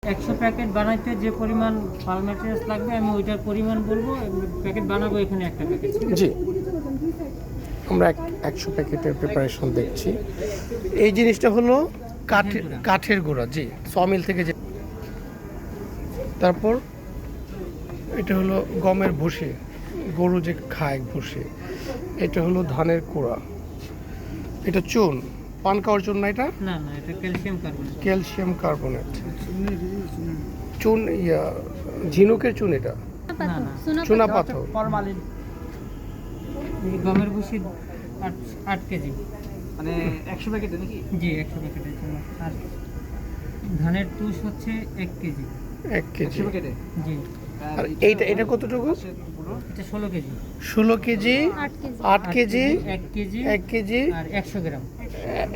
100 packet বানাইতে যে পরিমাণ ফাল ম্যাটেরিয়ালস লাগবে আমি ওইটার পরিমাণ বলবো, প্যাকেট বানাবো এখানে একটা প্যাকেট। জি, আমরা 100 প্যাকেটের প্রিপারেশন দেখছি। এই জিনিসটা হলো কাঠের গুঁড়া, জি, সমিল থেকে যে। তারপর এটা হলো গমের ভুসি, গরু যে খায় ভুসি। এটা হলো ধানের কুড়া। এটা চুন, পান খাওয়ার চুন না এটা? না না, এটা ক্যালসিয়াম কার্বনেট। ক্যালসিয়াম কার্বনেট চুন, ঝিনুকের চুন এটা, না না, চুনা পাথর। ফরমালিন এই গমের ভুসি 8 কেজি, মানে 100 প্যাকেট নাকি? জি 100 প্যাকেটের জন্য। আর ধানের তুষ হচ্ছে 1 কেজি। 1 কেজি 100 প্যাকেটে। জি। আর এটা কতটুকু? এটা 16 KG. 16 KG, 8 KG, 1 KG 1 KG আর 100 গ্রাম।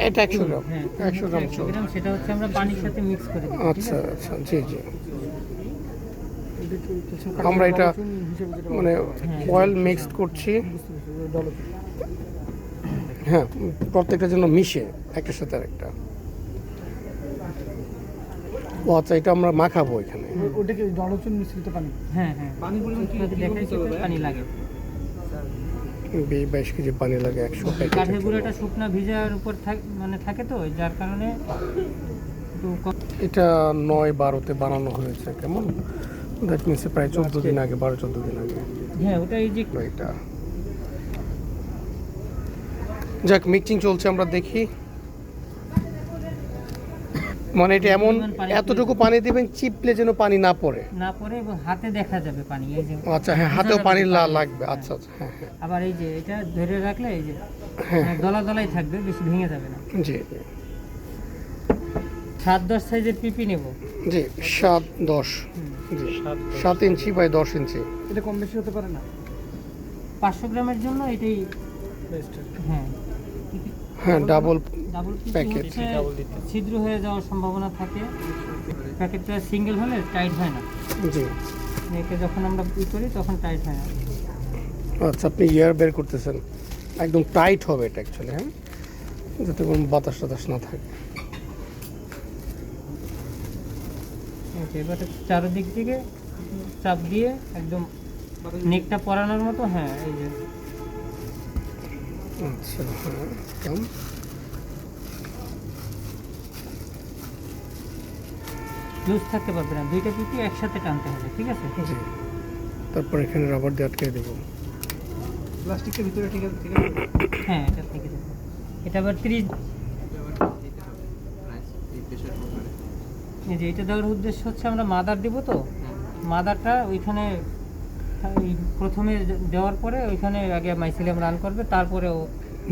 এটা 100 গ্রাম, হ্যাঁ 100 গ্রাম 100 চুন। গ্রাম, সেটা হচ্ছে আমরা পানির সাথে মিক্স করে দিই। আচ্ছা আচ্ছা, জি জি। আমরা এটা মানে অয়েল মিক্সড করছি, হ্যাঁ, প্রত্যেকটা যেন মিশে একটার সাথে আরেকটা। ও আচ্ছা, এটা আমরা মাখাবো এখানে। ওটা কি জলচুন মিশ্রিত পানি? হ্যাঁ হ্যাঁ, পানি পরিমাণ কি দেখাইছি তো পানি লাগে। 22 কেজি পানি লাগে 100 প্যাকেট। কাঠের গুঁড়োটা শুকনা ভিজার উপর মানে থাকে তো, যার কারণে একটু এটা 9-12-তে বানানো হয়েছে, কেমন দ্যাট মিনস প্রায় 14 দিন আগে, 12-14 দিন আগে। হ্যাঁ ওটা এই যে এটা যাক, মিক্সিং চলছে, আমরা দেখি। মানে এটা এমন এতটুকু পানি দিবেন চিপলে যেন পানি না পড়ে। না পড়ে এবং হাতে দেখা যাবে পানি, এই যে। আচ্ছা হ্যাঁ, হাতেও পানি লাগবে। আচ্ছা আচ্ছা, হ্যাঁ হ্যাঁ আবার এই যে এটা ধরে রাখলে এই যে হ্যাঁ, দলা দলাই থাকবে, বেশি ভেঙে যাবে না। জি জি 7-10 সাইজের পিপি নেব। জি, 7-10, জি 7 ইঞ্চি বাই 10 ইঞ্চি। এটা কম বেশি হতে পারে না? 500 গ্রামের জন্য এটাই বেস্ট। হ্যাঁ হ্যাঁ, ডাবল ডাবল প্যাকেট। ছিদ্র হয়ে যাওয়ার সম্ভাবনা থাকে। প্যাকেটটা সিঙ্গেল হলে টাইট হয় না, জি। একে যখন আমরা ই করি তখন টাইট হয় না। আচ্ছা, আপনি ইয়ার বের করতেছেন, একদম টাইট হবে এটা অ্যাকচুয়ালি, হ্যাঁ, যাতে কোনো বাতাস টাতাস না থাকে। এবারে চারদিক থেকে চাপ দিয়ে একদম নেকটা পরানোর মতো, হ্যাঁ এই যে। আচ্ছা হ্যাঁ, একদম লুজ থাকতে পারবে না, দুইটা পিপি একসাথে টানতে হবে, ঠিক আছে? জি। তারপর এখানে রাবার দিয়ে আটকে দেবো। প্লাস্টিকের ভিতরে ঠিক আছে, ঠিক আছে। হ্যাঁ এটা থেকে যাবে। এটা আবার 30, এই যে এটা দেওয়ার উদ্দেশ্য হচ্ছে আমরা মাদার দিব তো, মাদারটা ওইখানে প্রথমে দেওয়ার পরে ওইখানে আগে মাইসিলিয়াম রান করবে, তারপরে ও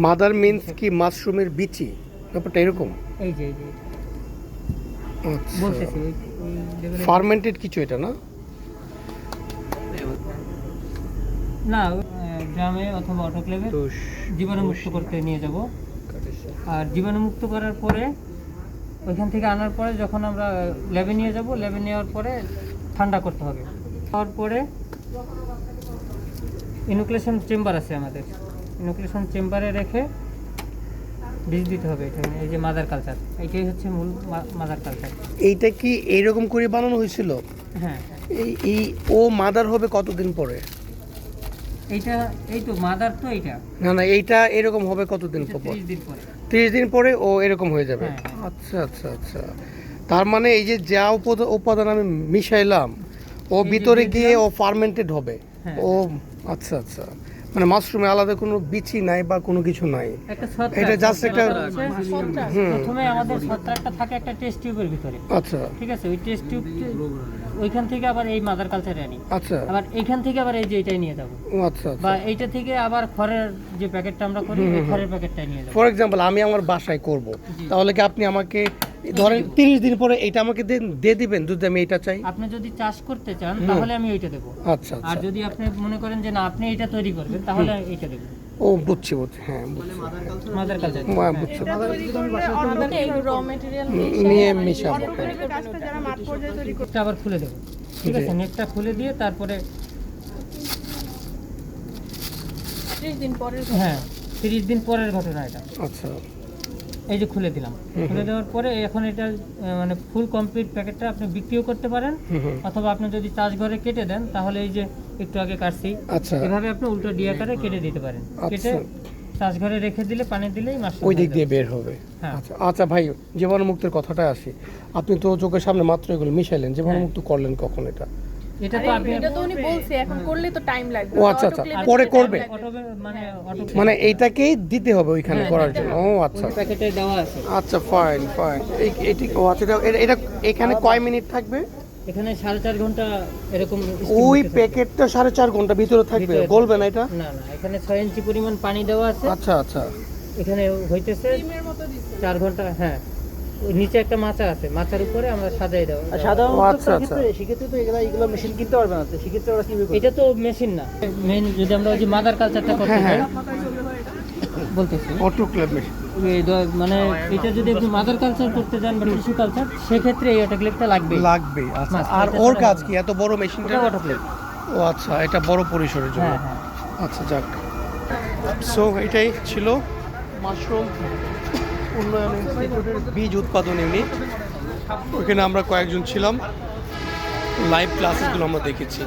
মাদার মিন্স কি মাশরুমের বিচি, ব্যাপারটা এরকম? এই যে আচ্ছা, বলতেছি ওই level এ- ফার্মেন্টেড কিছু এটা না? না ড্রামে অথবা অটোক্লেভে জীবাণুমুক্ত করতে নিয়ে যাব। আর জীবাণুমুক্ত করার পরে ওইখান থেকে আনার পরে যখন আমরা ল্যাবে নিয়ে যাব, ল্যাবে নেওয়ার পরে ঠান্ডা করতে হবে। তারপরে ইনোকুলেশন চেম্বার আছে আমাদের, ইনোকুলেশন চেম্বারে রেখে বীজ দিতে হবে এখানে। এই যে মাদার কালচার, এইটাই হচ্ছে মূল মাদার কালচার। এইটা কি এইরকম করে বানানো হয়েছিল? হ্যাঁ এই ও মাদার হবে কতদিন পরে? এইটা এই তো মাদার তো এইটা না না, এইটা এরকম হবে কতদিন পর? 30 দিন পরে। 30 দিন পরে ও এরকম হয়ে যাবে। হ্যাঁ, হ্যাঁ। আচ্ছা আচ্ছা আচ্ছা, তার মানে এই যে যা উপাদান আমি মিশাইলাম, ও এই যে ভিতরে দিয়ে গিয়ে দিলাম। ও ফার্মেন্টেড হবে। হ্যাঁ। ও আচ্ছা আচ্ছা, মানে মাশরুমে আলাদা কোনো বিচি নাই বা কোনো কিছু নাই। একটা ছত্রাক, এটা just একটা- ছত্রাক। হুম। প্রথমে আমাদের ছত্রাকটা থাকে একটা টেস্ট টিউবের ভিতরে, আচ্ছা ঠিক আছে? ওই টেস্ট টিউব ওইখান থেকে আবার এই মাদার কালচারে আনি, আচ্ছা, আবার এইখান থেকে আবার এই যে এটাই নিয়ে যাব, ও আচ্ছা আচ্ছা। বা এইটা থেকে আবার খড়ের যে প্যাকেটটা আমরা করি ওই খড়ের প্যাকেটটাই নিয়ে যাব। ফর এক্সাম্পল আমি আমার বাসায় করব, জি। তাহলে কি আপনি আমাকে ধরেন 30 দিন পরে এটা আমাকে দিয়ে দিবেন যদি আমি এটা চাই? আপনি যদি চাষ করতে চান তাহলে আমি ওইটা দেবো, আচ্ছা আর আচ্ছা, যদি আপনি মনে করেন যে না আপনি এটা তৈরি করবেন তাহলে এইটা দেবো, ও বুঝছি বুঝছি, হ্যাঁ বুঝছি, মাদার কালচার। হ্যাঁ বুঝছি। র নিয়ে মিশাবো। নেকটা আবার খুলে দেবো, ঠিক আছে? নেকটা খুলে দিয়ে তারপরে 30 দিন পরের হ্যাঁ 30 দিন পরের ঘটনা এটা। আচ্ছা, এই যে খুলে দিলাম, খুলে দেওয়ার পরে এখন এটা মানে ফুল কমপ্লিট প্যাকেটটা আপনি বিক্রিও করতে পারেন, অথবা আপনি যদি চাষ ঘরে কেটে দেন তাহলে এই যে একটু আগে কাটছি আচ্ছা এভাবে আপনি উল্টো ডিয়াকারে কেটে দিতে পারেন, কেটে আচ্ছা চাষ ঘরে রেখে দিলে পানি দিলেই মাশরুম ওই দিক হয়ে দিয়ে যাবে। বের হবে। হ্যাঁ। আচ্ছা আচ্ছা ভাই, জীবাণুমুক্তের কথাটা আসি। আপনি তো চোখের সামনে মাত্র এগুলো মিশাইলেন, জীবাণুমুক্ত করলেন কখন এটা? এটা তো আপনি এটা তো উনি বলছে এখন করলে তো টাইম লাগবে। ও আচ্ছা, আচ্ছা, autoclave-এ পরে দিতে করবে? time লাগবে। অটো মানে এইটাকেই দিতে হবে ওইখানে হ্যাঁ, করার জন্য? ও আচ্ছা প্যাকেটে দেওয়া আছে। আচ্ছা ফাইন ফাইন। এটি ও আচ্ছা, এটা এখানে কয় মিনিট থাকবে? এখানে 4.5 ঘন্টা এরকম ওই steam হতে থাকবে। প্যাকেটটা 4.5 ঘন্টা ভিতরে থাকবে, ভিতরে গলবে না এটা? না না, এখানে 6 ইঞ্চি পরিমাণ পানি দেওয়া আছে, আচ্ছা আচ্ছা এখানে হইতেছে ডিমের মতো দিচ্ছে। 4 ঘন্টা। হ্যাঁ, ওই নিচে একটা মাচা আছে, মাচার উপরে আমরা সাজাই দেবো। সাধারণত ও আচ্ছা, আচ্ছা। সেক্ষেত্রে তো এগুলো মেশিন কিনতে পারবে না, তো সেক্ষেত্রে ওরা কিভাবে করবে? এটা তো মেশিন না, মেইন যদি আমরা ওই যে মাদার কালচারটা করতে হ্যাঁ, চাই হ্যাঁ। বলতেছি, অটোক্লেভ মেশিন। মানে এটা যদি আপনি মাদার কালচার করতে যান বা টিস্যু কালচার, সেক্ষেত্রে এই অটোক্লেভটা লাগবে। লাগবে। আচ্ছা, মাছ, আর এটা ওর ছাড়া কাজ হবে কি এত বড় মেশিনটা? এটা অটোক্লেভ। ও আচ্ছা, এটা বড় পরিসরের জন্য। হ্যাঁ হ্যাঁ। আচ্ছা যাক, সো এটাই ছিল মাশরুম উন্নয়ন ইনস্টিটিউটের বীজ উৎপাদন ইউনিট। ওখানে আমরা কয়েকজন ছিলাম, লাইভ ক্লাসেসগুলো আমরা দেখেছি।